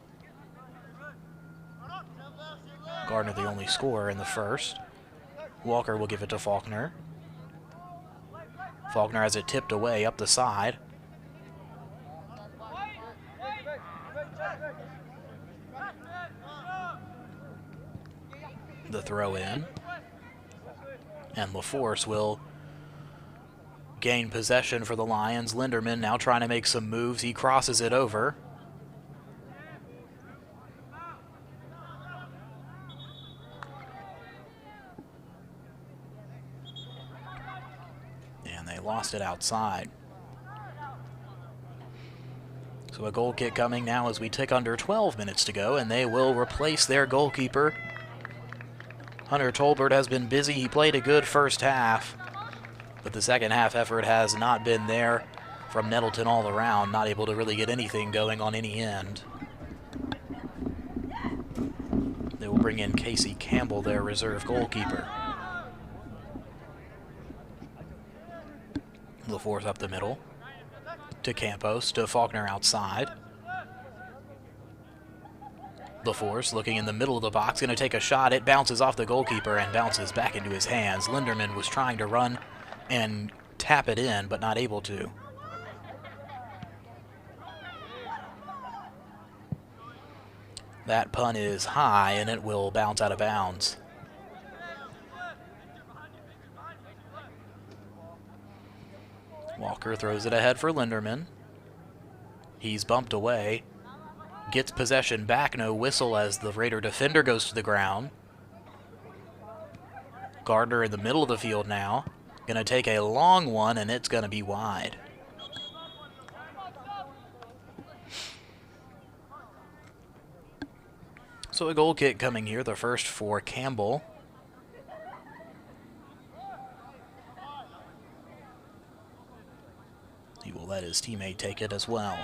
Gardner the only scorer in the first. Walker will give it to Faulkner. Faulkner has it tipped away up the side. The throw in. And LaForce will gain possession for the Lions. Linderman now trying to make some moves. He crosses it over. And they lost it outside. So a goal kick coming now as we tick under 12 minutes to go, and they will replace their goalkeeper. Hunter Tolbert has been busy. He played a good first half, but the second half effort has not been there from Nettleton all around, not able to really get anything going on any end. They will bring in Casey Campbell, their reserve goalkeeper. LaForce up the middle to Campos, to Faulkner outside. LaForce looking in the middle of the box, going to take a shot. It bounces off the goalkeeper and bounces back into his hands. Linderman was trying to run and tap it in, but not able to. That punt is high, and it will bounce out of bounds. Walker throws it ahead for Linderman. He's bumped away. Gets possession back, no whistle as the Raider defender goes to the ground. Gardner in the middle of the field now. Going to take a long one, and it's going to be wide. So a goal kick coming here, the first for Campbell. let his teammate take it as well.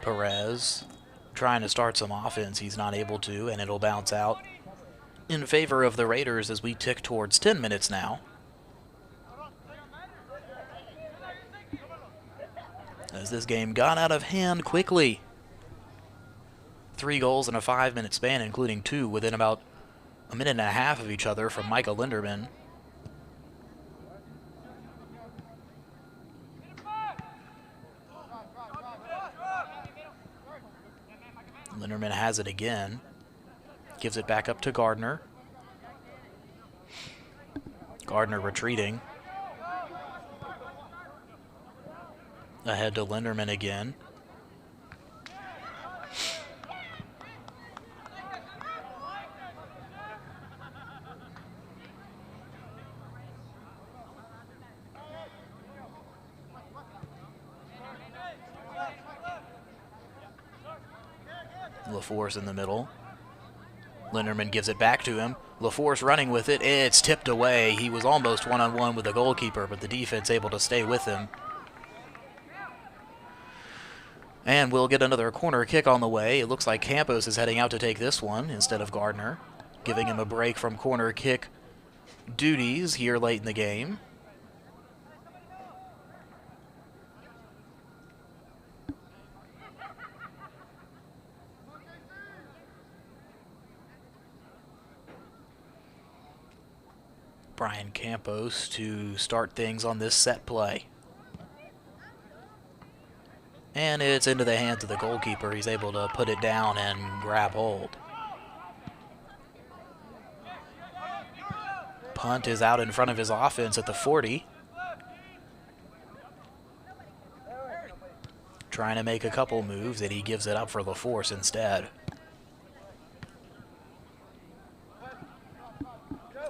Perez trying to start some offense. He's not able to, and it'll bounce out in favor of the Raiders as we tick towards 10 minutes now. As this game got out of hand quickly. 3 goals in a 5-minute span, including 2 within about a minute and a half of each other from Michael Linderman. Linderman has it again. Gives it back up to Gardner. Gardner retreating. Ahead to Linderman again. LaForce in the middle. Linderman gives it back to him. LaForce running with it. It's tipped away. He was almost one-on-one with the goalkeeper, but the defense able to stay with him. And we'll get another corner kick on the way. It looks like Campos is heading out to take this one instead of Gardner, giving him a break from corner kick duties here late in the game. Brian Campos to start things on this set play. And it's into the hands of the goalkeeper. He's able to put it down and grab hold. Punt is out in front of his offense at the 40. Trying to make a couple moves, and he gives it up for LaForce instead.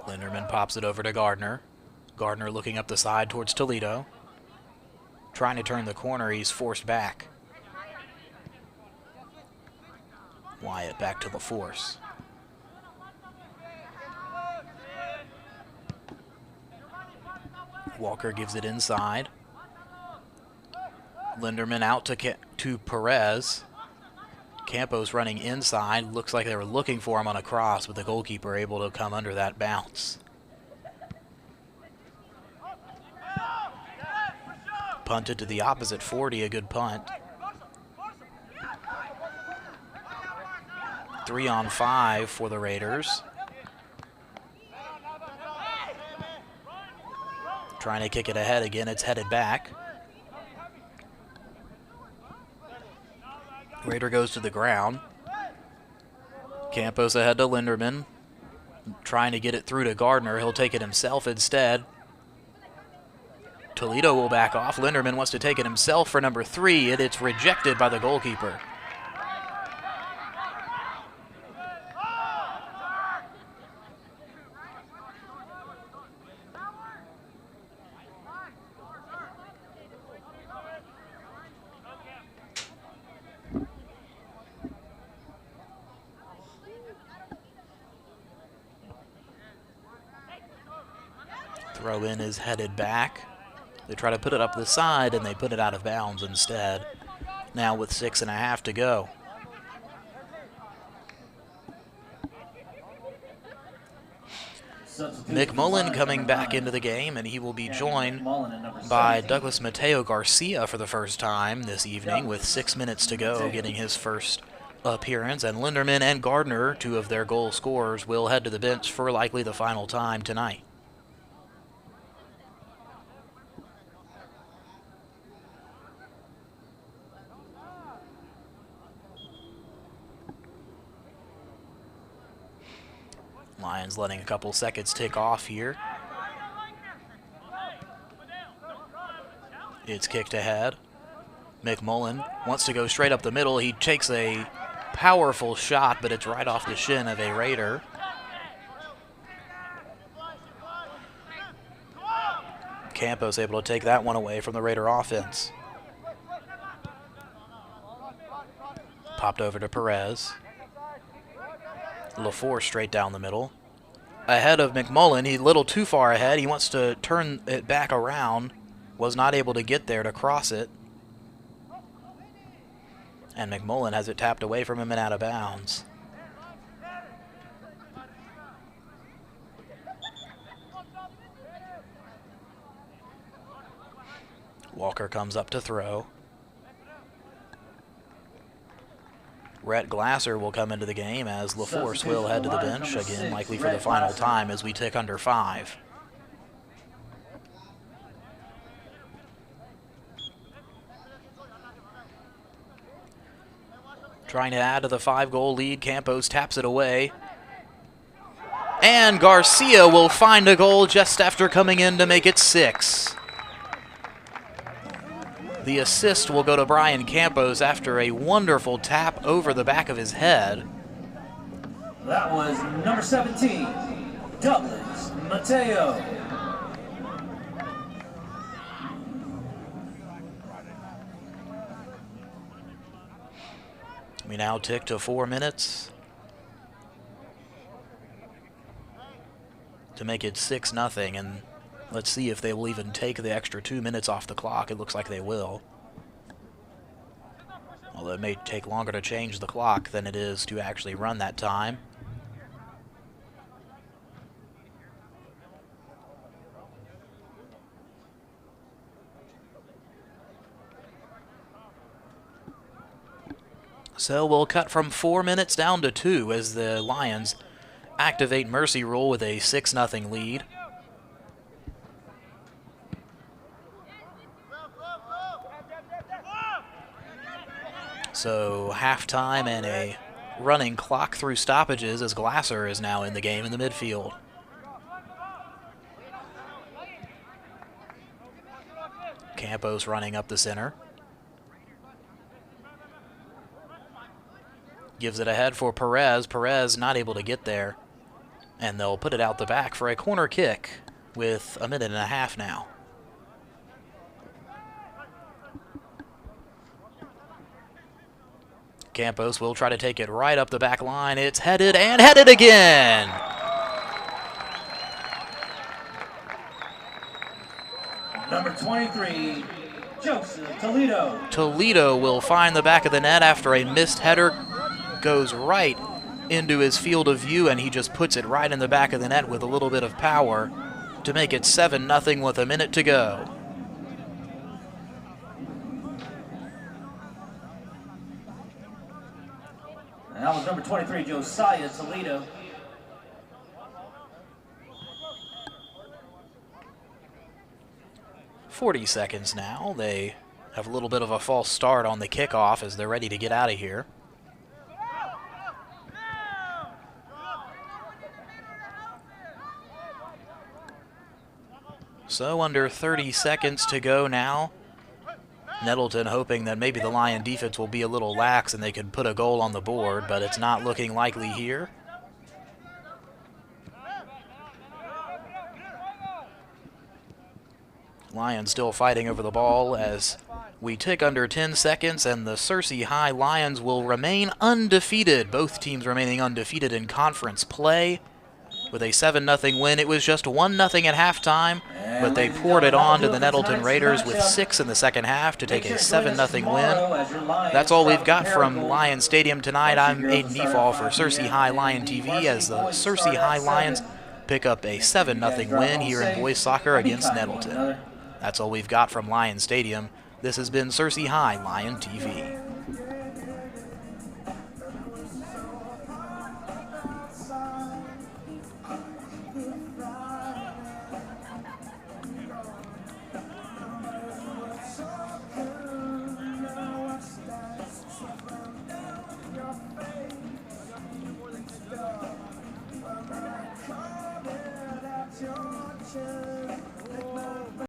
Linderman pops it over to Gardner. Gardner looking up the side towards Toledo. Trying to turn the corner, he's forced back. Wyatt back to LaForce. Walker gives it inside. Linderman out to Perez. Campos running inside. Looks like they were looking for him on a cross, but the goalkeeper able to come under that bounce. Punted to the opposite 40, a good punt. 3-on-5 for the Raiders. Trying to kick it ahead again, it's headed back. Raider goes to the ground. Campos ahead to Linderman. Trying to get it through to Gardner. He'll take it himself instead. Toledo will back off. Linderman wants to take it himself for number 3, and it's rejected by the goalkeeper. Throw in is headed back. They try to put it up the side, and they put it out of bounds instead. Now with 6.5 to go. McMullen coming back into the game, and he will be joined by Douglas Mateo Garcia for the first time this evening with 6 minutes to go, getting his first appearance. And Linderman and Gardner, 2 of their goal scorers, will head to the bench for likely the final time tonight. Lions letting a couple seconds tick off here. It's kicked ahead. McMullen wants to go straight up the middle. He takes a powerful shot, but it's right off the shin of a Raider. Campos able to take that one away from the Raider offense. Popped over to Perez. LaForce straight down the middle. Ahead of McMullen. He's a little too far ahead. He wants to turn it back around. Was not able to get there to cross it. And McMullen has it tapped away from him and out of bounds. Walker comes up to throw. Rhett Glasser will come into the game as LaForce will head to the bench, again likely for the final time as we tick under 5. Trying to add to the 5-goal lead, Campos taps it away. And Garcia will find a goal just after coming in to make it 6. The assist will go to Brian Campos after a wonderful tap over the back of his head. That was number 17, Douglas Mateo. We now tick to 4 minutes to make it 6-0, and let's see if they will even take the extra 2 minutes off the clock. It looks like they will. Although it may take longer to change the clock than it is to actually run that time. So we'll cut from 4 minutes down to 2 as the Lions activate mercy rule with a 6-0 lead. So halftime and a running clock through stoppages as Glasser is now in the game in the midfield. Campos running up the center. Gives it ahead for Perez. Perez not able to get there. And they'll put it out the back for a corner kick with 1.5 minutes now. Campos will try to take it right up the back line. It's headed and headed again. Number 23, Joseph Toledo. Toledo will find the back of the net after a missed header. Goes right into his field of view, and he just puts it right in the back of the net with a little bit of power to make it 7-0 with 1 minute to go. And that was number 23, Josiah Toledo. .40 seconds now. They have a little bit of a false start on the kickoff as they're ready to get out of here. So under 30 seconds to go now. Nettleton hoping that maybe the Lion defense will be a little lax and they can put a goal on the board, but it's not looking likely here. Lions still fighting over the ball as we tick under 10 seconds, and the Searcy High Lions will remain undefeated. Both teams remaining undefeated in conference play. With a 7-0 win, it was just 1-0 at halftime, but they poured it on to the Nettleton Raiders with 6 in the second half to take a 7-0 win. That's all we've got from Lion Stadium tonight. I'm Aiden Neefall for Searcy High Lion TV as the Searcy High Lions pick up a 7-0 win here in boys soccer against Nettleton. That's all we've got from Lion Stadium. This has been Searcy High Lion TV.